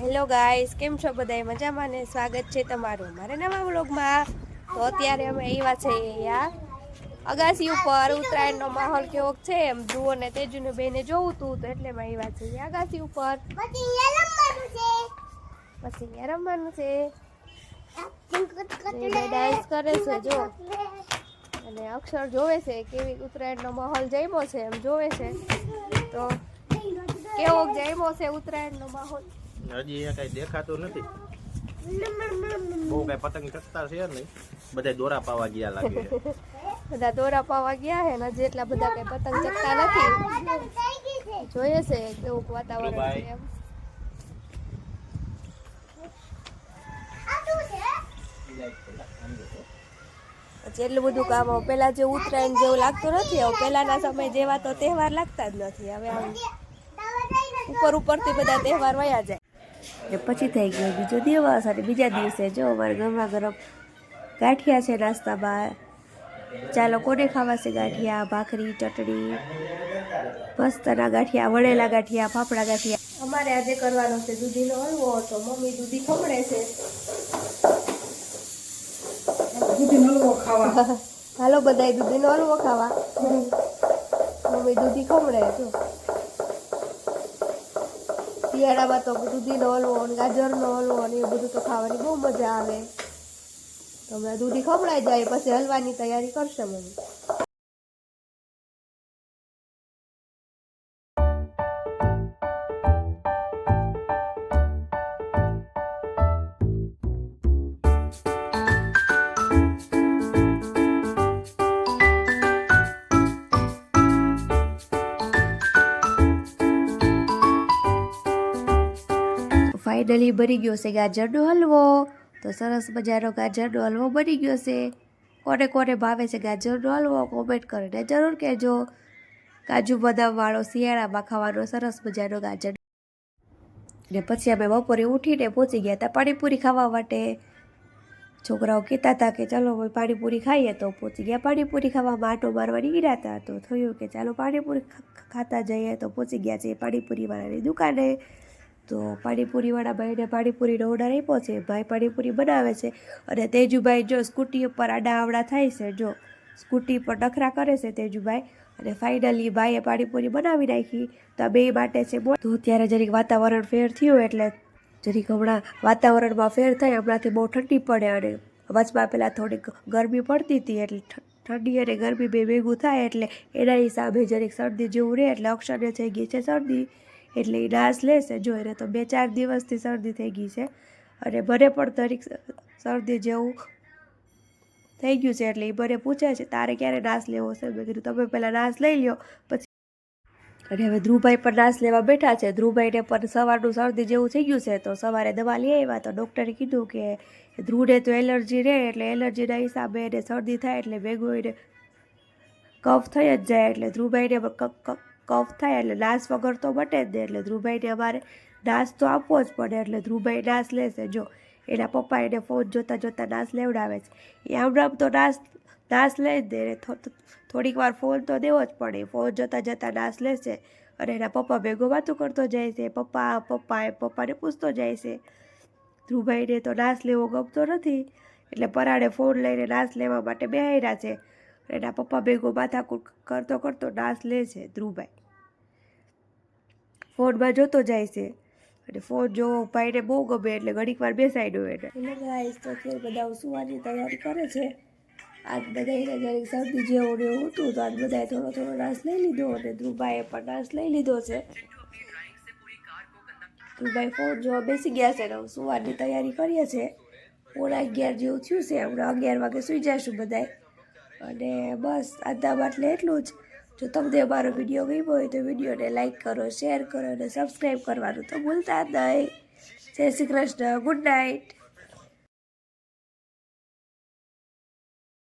Hello guys, કેમ છો બધાય? મજામાં ને? સ્વાગત છે તમારું મારા નવા વ્લોગમાં. તો અત્યારે અમે આવ્યા છે અહીંયા અગાસી ઉપર. ઉત્તરાયણનો માહોલ કેવો છે એમ જુઓ ને તેજુને બેને જોવું તું તો એટલે અમે આવ્યા છીએ અગાસી ઉપર. પછી અહીંયા રમવાનું છે. ડાન્સ કરે છે જો, અને અક્ષર જોવે છે કેવી ઉત્તરાયણનો માહોલ જમ્યો છે એમ જોવે છે. તો કેવો જમ્યો છે ઉત્તરાયણનો માહોલ? હજી અહીંયા કઈ દેખાતું નથી, બહુ કઈ પતંગ ચકતા છે નહીં, બધા દોરા પાવા ગયા લાગે. બધા દોરા પાવા ગયા હે ને જેટલા બધા કઈ પતંગ ચકતા નથી. જોઈએ છે કેવું વાતાવરણ છે એમ. જેટલું બધું કામ પેલા જે ઉત્તરાયણ જેવું લાગતું નથી. હવે પેલાના સમય જેવા તો તહેવાર લાગતા જ નથી. હવે આમ ઉપર ઉપરથી બધા તહેવાર વયા જાય. ને પછી થઈ ગયો બીજો દિવસ, અને બીજા દિવસે જો અમારે ગરમા ગરમ ગાંઠિયા છે નાસ્તામાં. ચાલો કોને ખાવા છે ગાંઠિયા? ભાખરી, ચટણી, મસ્તના ગાંઠિયા, વળેલા ગાંઠિયા, ફાફડા ગાંઠિયા. અમારે આજે કરવાનો છે દૂધીનો હલવો. તો મમ્મી દૂધી ખમણે છે. દૂધીનો હલવો ખાવા હાલો બધાય દૂધીનો હલવો ખાવા. મમ્મી દૂધી ખમણે જો. શિયાળામાં તો દૂધીનો હલવો અને ગાજરનો હલવો અને એ બધું તો ખાવાની બહુ મજા આવે. તો હમણાં દૂધી ખમણાઈ જાય પછી હલવાની તૈયારી કરશે મમ્મી. ફાઇનલી બની ગયો છે ગાજરનો હલવો. તો સરસ મજાનો ગાજરનો હલવો બની ગયો છે. કોને કોને ભાવે છે ગાજરનો હલવો કોમેન્ટ કરીને જરૂર કહેજો. કાજુ બદામવાળો શિયાળામાં ખાવાનો સરસ મજાનો ગાજર. ને પછી અમે બપોરે ઉઠીને પહોંચી ગયા હતા પાણીપુરી ખાવા માટે. છોકરાઓ કહેતા હતા કે ચાલો ભાઈ પાણીપુરી ખાઈએ, તો પહોંચી ગયા પાણીપુરી ખાવામાં. આટો મારવા નીકળ્યા હતા તો થયું કે ચાલો પાણીપુરી ખાતા જઈએ. તો પહોંચી ગયા છે પાણીપુરીવાળાની દુકાને. તો પાણીપુરીવાળા ભાઈને પાણીપુરીનો ઓર્ડર આપ્યો છે. ભાઈ પાણીપુરી બનાવે છે અને તેજુભાઈ જો સ્કૂટી ઉપર આડા આવડા થાય છે. જો સ્કૂટી પર નખરા કરે છે તેજુભાઈ. અને ફાઇનલી ભાઈએ પાણીપુરી બનાવી નાખી. તો બે માટે છે. તો ત્યારે જરીક વાતાવરણ ફેર થયું એટલે જરીક હમણાં વાતાવરણમાં ફેર થાય. હમણાંથી બહુ ઠંડી પડે અને વચમાં પહેલાં થોડીક ગરમી પડતી હતી. એટલે ઠંડી અને ગરમી બે ભેગું થાય એટલે એના હિસાબે જરીક શરદી જેવું રહે. એટલે અક્ષરને થઈ ગઈ છે શરદી, એટલે એ નાશ લેશે. જો એને તો 2-4 દિવસથી શરદી થઈ ગઈ છે અને મને પણ તરીક શરદી જેવું થઈ ગયું છે. એટલે એ મને પૂછે છે તારે ક્યારે નાશ લેવો છે? મેં કીધું તમે પહેલાં નાશ લઈ લો પછી. અને હવે ધ્રુવભાઈ પણ નાશ લેવા બેઠા છે. ધ્રુવભાઈને પણ સવારનું શરદી જેવું થઈ ગયું છે. તો સવારે દવા લઈ આવ્યા. તો ડૉક્ટરે કીધું કે ધ્રુવને તો એલર્જી રહે, એટલે એલર્જીના હિસાબે એને શરદી થાય એટલે ભેગું એને કફ થઈ જ જાય. એટલે ધ્રુવભાઈને કફ થાય એટલે નાશ વગર તો બટે જ નહીં. એટલે ધ્રુવભાઈને અમારે નાશ તો આપવો જ પડે. એટલે ધ્રુવભાઈ નાશ લેશે. જો એના પપ્પા એને ફોન જોતાં જોતાં નાશ લેવડાવે છે. એ આમ તો નાશ લઈ જ દે. થોડીક વાર ફોન તો દેવો જ પડે. ફોન જોતાં જોતાં નાશ લેશે અને એના પપ્પા ભેગો વાતું કરતો જાય છે. પપ્પા પપ્પા એ પપ્પાને પૂછતો જાય છે. ધ્રુવભાઈને તો નાશ લેવો ગમતો નથી એટલે પરાણે ફોન લઈને નાશ લેવા માટે બેહાર્યા છે. એના પપ્પા ભેગો માથાકૂટ કરતો કરતો નાશ લે છે ધ્રુવભાઈ. ફોનમાં જોતો જાય છે અને ફોન જોવો ભાઈને બહુ ગમે એટલે ઘડીક વાર બેસાડ્યો એને. એટલે ગાઈસ તો અત્યારે બધા સુવાની તૈયારી કરે છે. આજ બધાને જરીક શરદી જેવું ને એવું હતું તો આજ બધાએ થોડો થોડો નાશ લઈ લીધો અને ધ્રુવભાઈએ પણ નાશ લઈ લીધો છે. ધ્રુવભાઈ ફોન જોવા બેસી ગયા છે ને સુવાની તૈયારી કરીએ છીએ. 11:30 જેવું થયું છે. હમણાં 11 વાગે સુઈ જઈશું બધાએ. અને બસ આજના માટે એટલું જ. જો તમને અમારો વિડીયો ગમ્યો હોય તો વિડીયોને લાઈક કરો, શેર કરો અને સબસ્ક્રાઈબ કરવાનું તો ભૂલતા જ નહીં. જય શ્રી કૃષ્ણ. Good night.